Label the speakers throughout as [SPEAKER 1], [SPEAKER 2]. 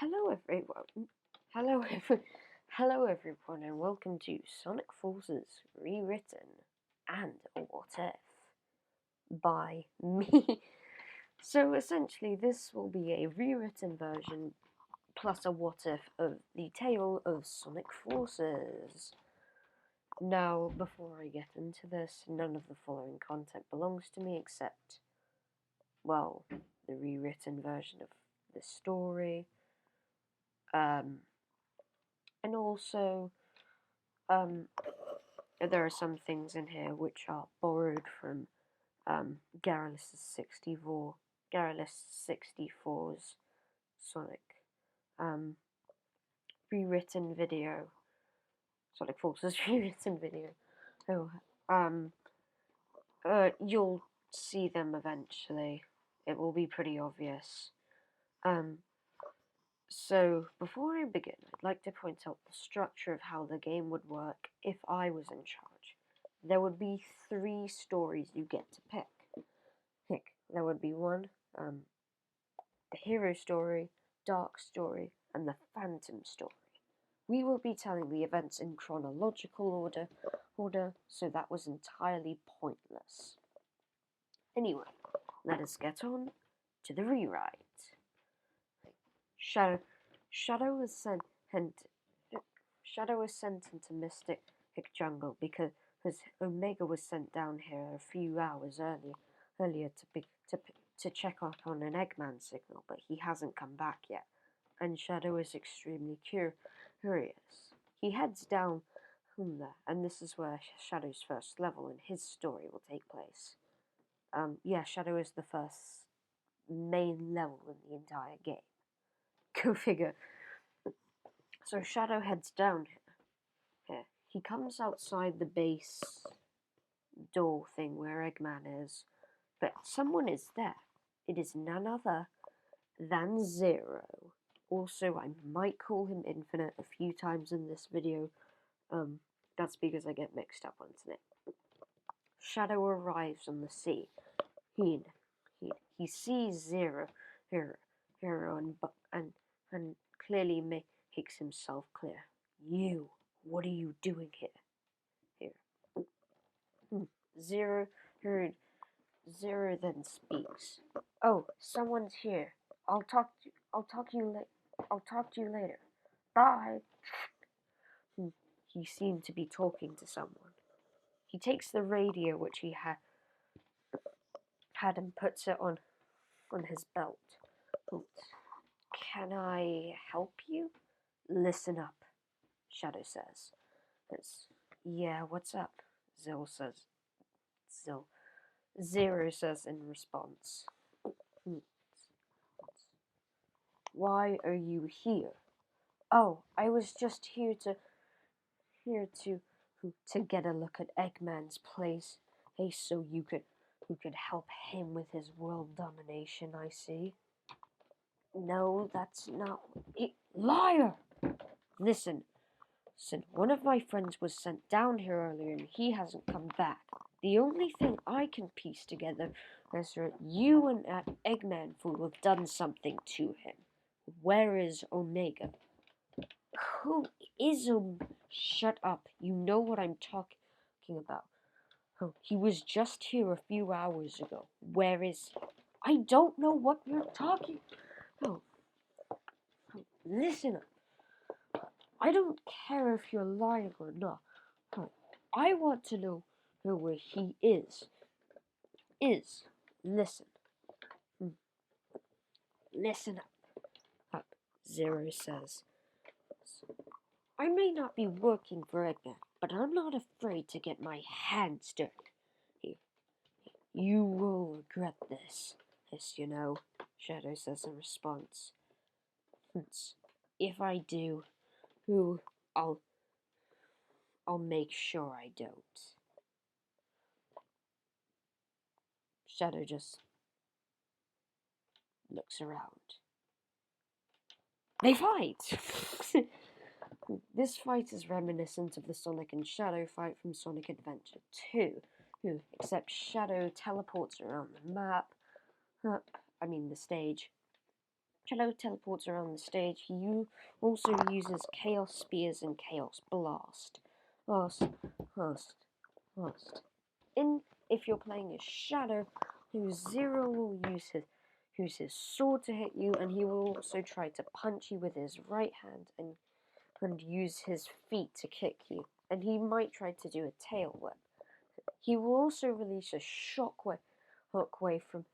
[SPEAKER 1] Hello everyone. Hello everyone, and welcome to Sonic Forces Rewritten and What If by me. So essentially, this will be a rewritten version plus a what if of the tale of Sonic Forces. Now, before I get into this, none of the following content belongs to me except, well, the rewritten version of the story. And also, there are some things in here which are borrowed from Garrulus 64's Sonic rewritten video, Sonic Forces rewritten video. So, you'll see them eventually. It will be pretty obvious. So, before I begin, I'd like to point out the structure of how the game would work if I was in charge. There would be 3 stories you get to pick. There would be one, the hero story, dark story, and the phantom story. We will be telling the events in chronological order, so that was entirely pointless. Anyway, let us get on to the rewrite. Shadow was sent into Mystic Jungle because Omega was sent down here a few hours earlier to check up on an Eggman signal, but he hasn't come back yet, and Shadow is extremely curious. He heads down there, and this is where Shadow's first level in his story will take place. Shadow is the first main level in the entire game. Go figure. So Shadow heads down here. He comes outside the base door thing where Eggman is, but someone is there. It is none other than Zero. Also, I might call him Infinite a few times in this video. That's because I get mixed up on today. Shadow arrives on the sea. He sees Zero here and clearly makes himself clear. You, what are you doing here? Zero then speaks. Oh, someone's here. I'll talk to you later. Bye. He seemed to be talking to someone. He takes the radio which he had and puts it on his belt. Can I help you? Listen up, Shadow says. Yeah, what's up? Zero says in response. Why are you here? Oh, I was just here to get a look at Eggman's place. Hey, so you could help him with his world domination, I see. No, that's not it. Liar! Listen, one of my friends was sent down here earlier and he hasn't come back. The only thing I can piece together is that you and that Eggman fool have done something to him. Where is Omega? Who is Shut up. You know what I'm talking about. Oh, he was just here a few hours ago. Where is he? I don't know what you're talking. Oh, listen up. I don't care if you're lying or not. I want to know where he is. Listen. Listen up, Zero says. I may not be working for Eggman, but I'm not afraid to get my hands dirty. You will regret this, you know, Shadow says in response. If I do, I'll make sure I don't. Shadow just looks around. They fight! This fight is reminiscent of the Sonic and Shadow fight from Sonic Adventure 2, except Shadow teleports around the map, the stage, Shadow teleports around the stage. He also uses Chaos Spears and Chaos Blast. Blast. If you're playing a Shadow, Zero will use his sword to hit you, and he will also try to punch you with his right hand and use his feet to kick you. And he might try to do a tail whip. He will also release a shockwave from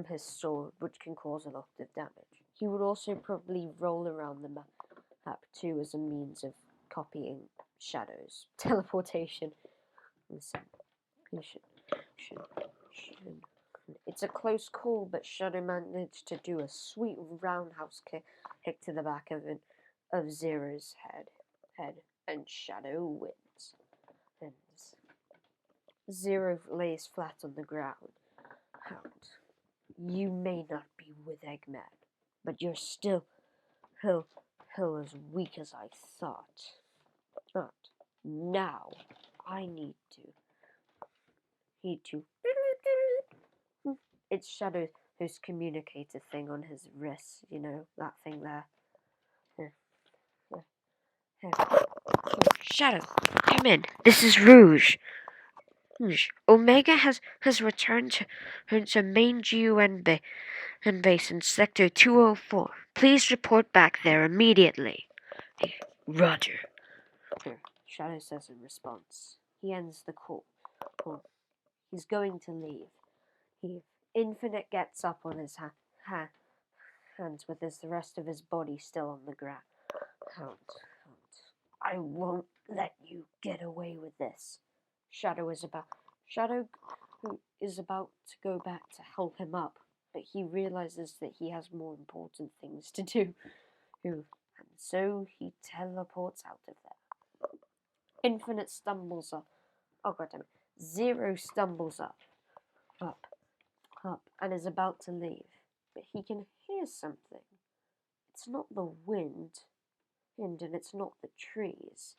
[SPEAKER 1] his sword, which can cause a lot of damage. He would also probably roll around the map too as a means of copying Shadow's teleportation. It's a close call, but Shadow managed to do a sweet roundhouse kick to the back of Zero's head, and Shadow wins. And Zero lays flat on the ground. You may not be with Eggman, but you're still as weak as I thought. But now I need to. It's Shadow's communicator thing on his wrist, you know, that thing there. Shadow, come in. This is Rouge. Omega has returned to main GUN base in Sector 204. Please report back there immediately. Roger. Shadow says in response. He ends the call. He's going to leave. Infinite gets up on his hands with the rest of his body still on the ground. I won't let you get away with this. Shadow is about to go back to help him up, but he realizes that he has more important things to do. And so he teleports out of there. Infinite stumbles up. Oh god damn it. Zero stumbles up, and is about to leave. But he can hear something. It's not the wind, and it's not the trees.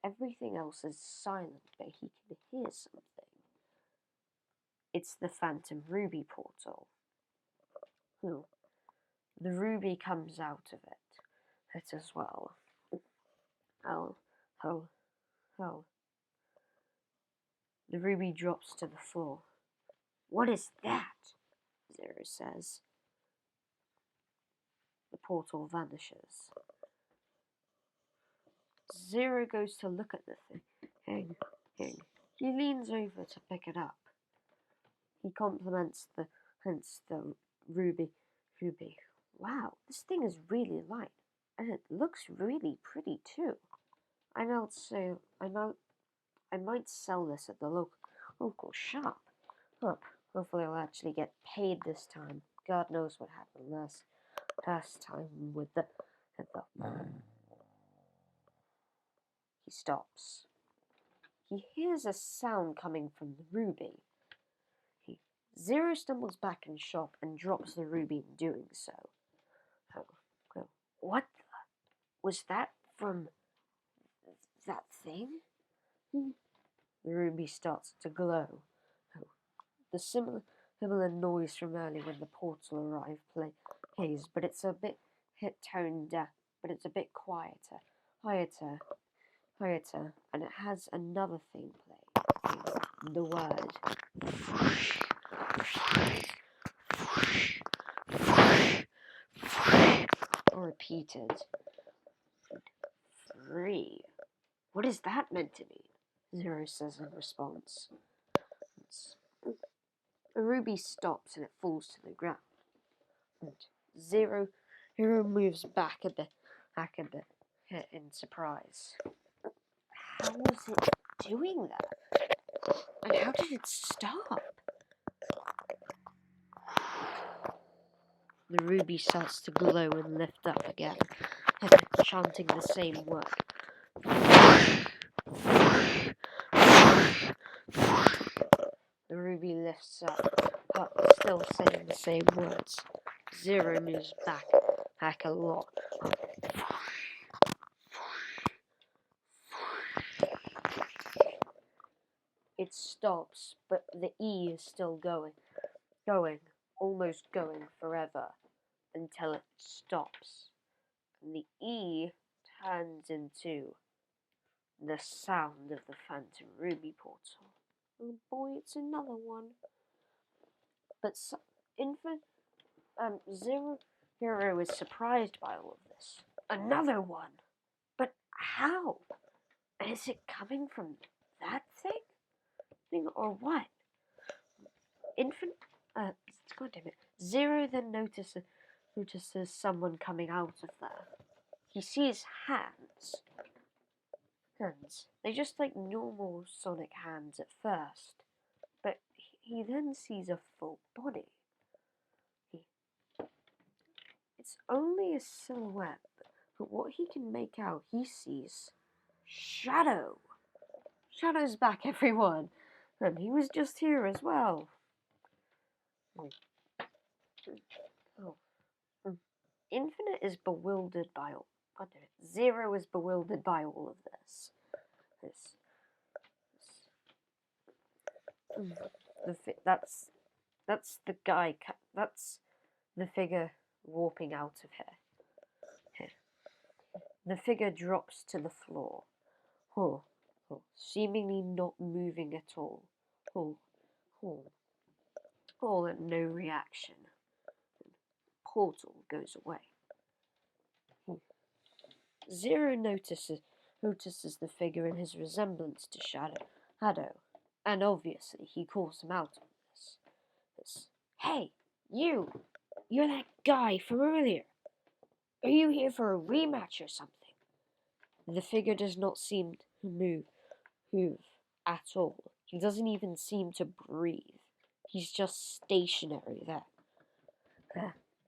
[SPEAKER 1] Everything else is silent, but he can hear something. It's the Phantom Ruby portal. The ruby comes out of it as well. Oh. The ruby drops to the floor. What is that? Zero says. The portal vanishes. Zero goes to look at the thing. He leans over to pick it up. He compliments the ruby. Wow, this thing is really light, and it looks really pretty too. I might sell this at the local shop. Hopefully I'll actually get paid this time. God knows what happened last time with the. He stops. He hears a sound coming from the ruby. Zero stumbles back in shop and drops the ruby in doing so. What was that from that thing? The ruby starts to glow. The similar noise from earlier when the portal arrived plays, but it's a bit toned down, but it's a bit quieter, and it has another thing playing. The word repeated. Free. What is that meant to mean? Zero says in response. A ruby stops and it falls to the ground. And Zero moves back a bit in surprise. How was it doing that? And how did it stop? The ruby starts to glow and lift up again, chanting the same word. The ruby lifts up, still saying the same words. Zero moves back a lot. It stops, but the E is still going, almost going forever. until it stops, and the E turns into the sound of the Phantom Ruby portal. Oh boy, it's another one. But Zero Hero is surprised by all of this. Another one? But how? Is it coming from that thing or what? God damn it. Zero then notices someone coming out of there. He sees hands. They're just like normal Sonic hands at first, but he then sees a full body. It's only a silhouette, but what he can make out, he sees Shadow. Shadow's back, everyone, and he was just here as well. Oh. Infinite is bewildered by all. Zero is bewildered by all of this. That's the guy. That's the figure warping out of here. The figure drops to the floor. Seemingly not moving at all. And no reaction. Portal goes away. Zero notices the figure and his resemblance to Shadow, and obviously he calls him out on this. Hey, you're that guy from earlier. Are you here for a rematch or something? The figure does not seem to move at all. He doesn't even seem to breathe. He's just stationary there.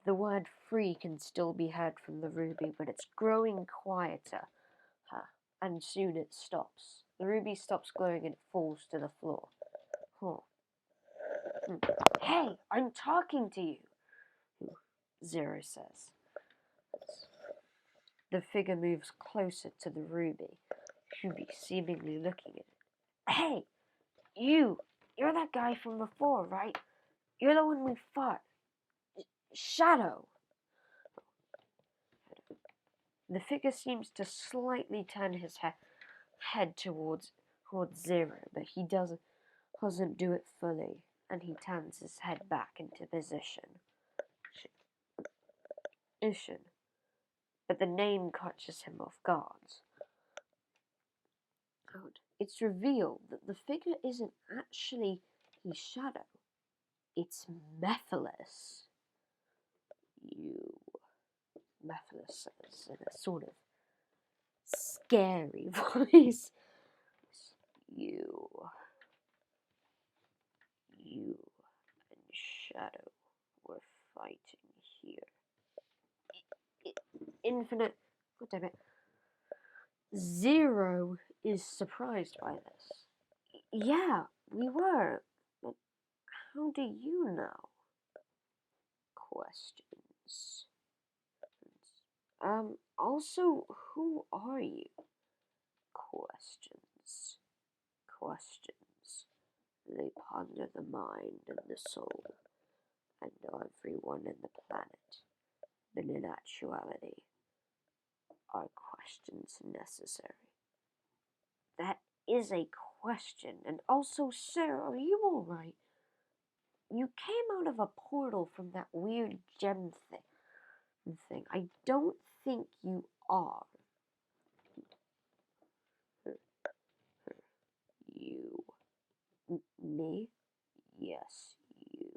[SPEAKER 1] The word free can still be heard from the ruby, but it's growing quieter. And soon it stops. The ruby stops glowing and it falls to the floor. Hey, I'm talking to you, Zero says. The figure moves closer to the ruby, seemingly looking at it. Hey, you're that guy from before, right? You're the one we fought. Shadow. The figure seems to slightly turn his head towards Zero, but he doesn't do it fully, and he turns his head back into position. Ishin. But the name catches him off guard. It's revealed that the figure isn't actually his Shadow. It's Mephiles. Mephiles says in a sort of scary voice. You and Shadow were fighting here. Infinite. God damn it. Zero is surprised by this. Yeah, we were. But how do you know? Questions. Also, who are you? Questions. They ponder the mind and the soul, and everyone in the planet. But in actuality, are questions necessary? That is a question. And also, sir, are you alright? You came out of a portal from that weird gem thing. I don't think you are. You. Me? Yes, you.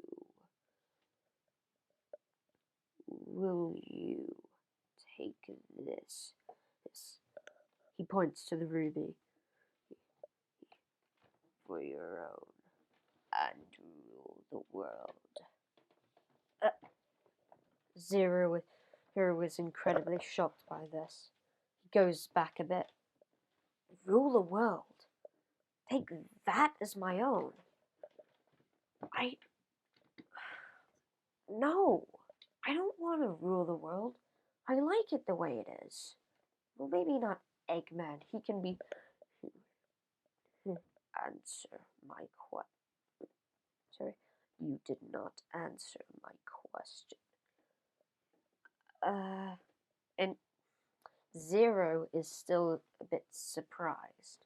[SPEAKER 1] Will you take this? He points to the ruby. For your own, and rule the world. Zero was incredibly shocked by this. He goes back a bit. Rule the world? Take that as my own? No, I don't want to rule the world. I like it the way it is. Well, maybe not Eggman. He can be... Answer my question. Sorry, you did not answer my question. And Zero is still a bit surprised.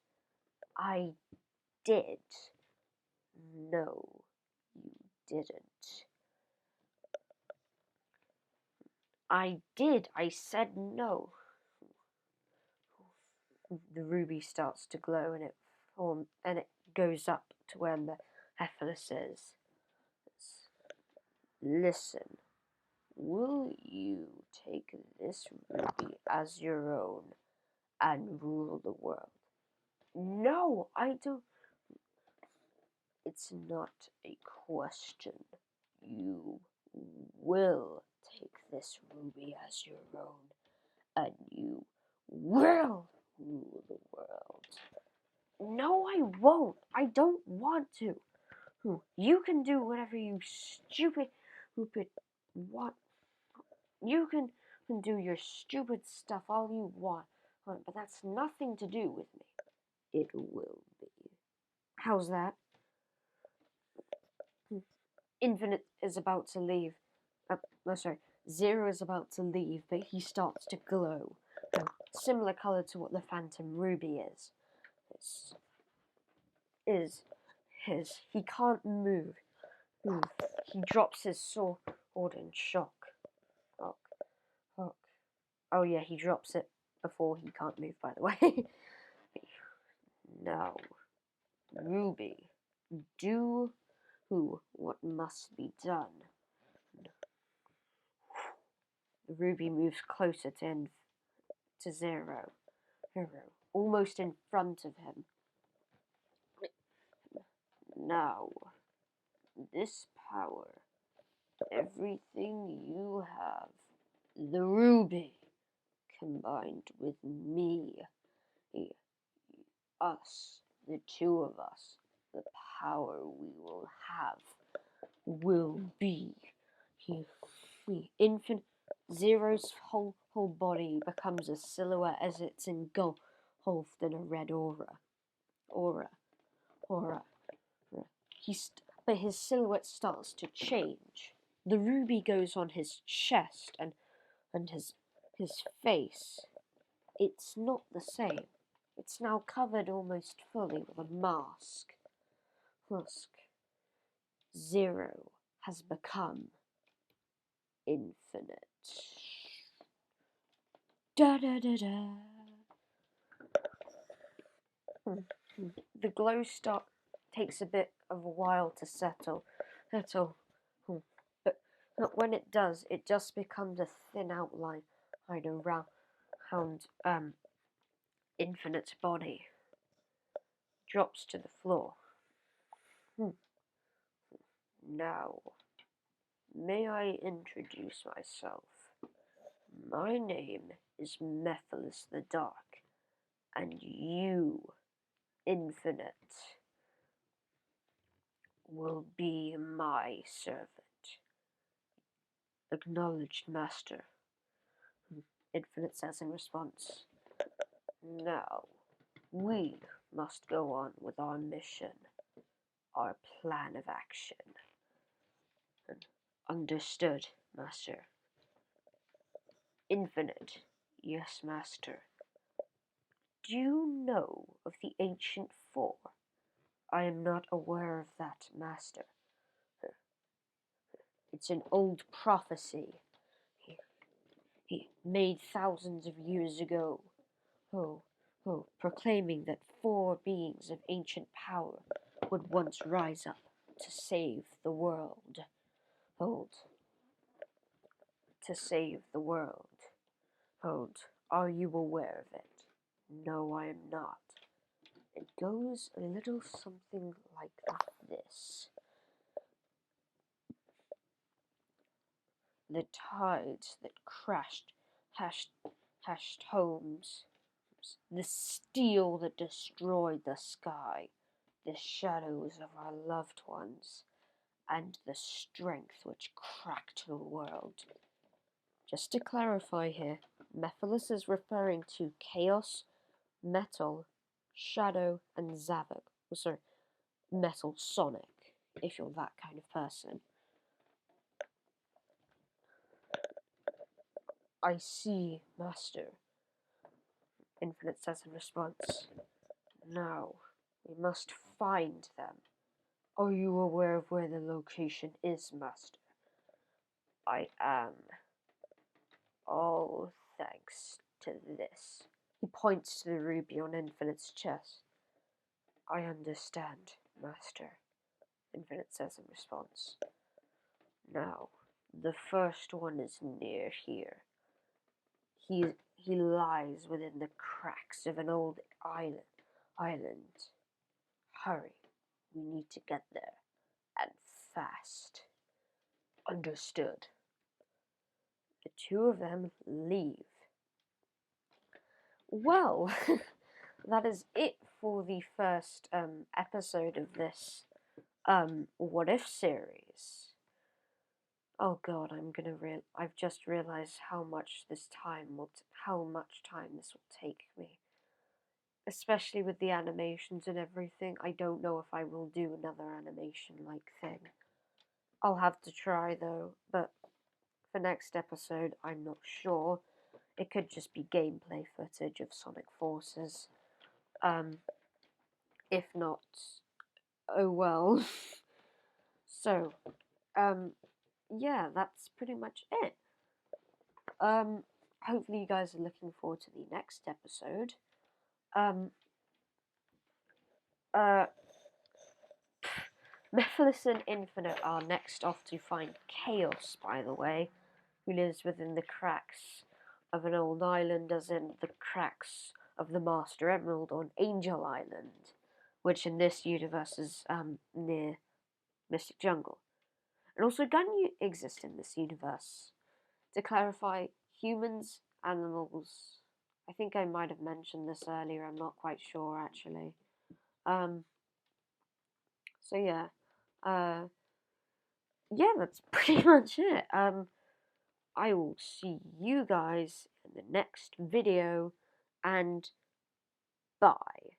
[SPEAKER 1] I did. No, you didn't. I did. I said no. The ruby starts to glow and it goes up to where Mephiles is. Listen, will you take this ruby as your own and rule the world? No, I don't. It's not a question. You will take this ruby as your own, and you will rule the world. No, I won't. I don't want to. You can do whatever you stupid want. You can do your stupid stuff all you want, but that's nothing to do with me. It will be. How's that? Infinite is about to leave. Sorry. Zero is about to leave, but he starts to glow. Similar color to what the Phantom Ruby is. He can't move. He drops his sword in shock. Oh yeah, he drops it before he can't move, by the way. Now, Ruby, do what must be done. The Ruby moves closer to Zero, almost in front of him. Now, this power, everything you have, the Ruby, combined with me, us, the two of us, the power we will have will be infinite. Zero's whole body becomes a silhouette as it's engulfed in a red aura. But his silhouette starts to change. The ruby goes on his chest and his face. It's not the same. It's now covered almost fully with a mask. Zero has become infinite. Da da da da. The glow takes a bit of a while to settle. But when it does, it just becomes a thin outline around Infinite's body. Drops to the floor. Now, may I introduce myself? My name is Mephiles the Dark, and you, Infinite, will be my servant. Acknowledged, Master. Infinite says in response. Now, we must go on with our mission, our plan of action. Understood, Master. Infinite. Yes, Master. Do you know of the Ancient Four? I am not aware of that, Master. It's an old prophecy he made thousands of years ago. Proclaiming that four beings of ancient power would once rise up to save the world. To save the world. Are you aware of it? No, I am not. It goes a little something like this. The tides that hashed homes, the steel that destroyed the sky, the shadows of our loved ones, and the strength which cracked the world. Just to clarify here, Mephiles is referring to Chaos, Metal, Shadow, and Zavok. Sorry, Metal Sonic, if you're that kind of person. I see, Master, Infinite says in response. Now, we must find them. Are you aware of where the location is, Master? I am. All thanks to this. He points to the ruby on Infinite's chest. I understand, Master, Infinite says in response. Now, the first one is near here. He lies within the cracks of an old island. Hurry, we need to get there, and fast. Understood. The two of them leave. Well, that is it for the first episode of this What If series. Oh God, I've just realized how much this will take me. Especially with the animations and everything. I don't know if I will do another animation-like thing. I'll have to try though, but for next episode, I'm not sure. It could just be gameplay footage of Sonic Forces. If not, oh well. So, yeah, that's pretty much it. Hopefully you guys are looking forward to the next episode. Mephiles and Infinite are next off to find Chaos, by the way, who lives within the cracks of an old island, as in the cracks of the Master Emerald on Angel Island, which in this universe is near Mystic Jungle. And also, Gunyu exists in this universe. To clarify, humans, animals. I think I might have mentioned this earlier. I'm not quite sure actually. So yeah. Yeah, that's pretty much it. I will see you guys in the next video, and bye.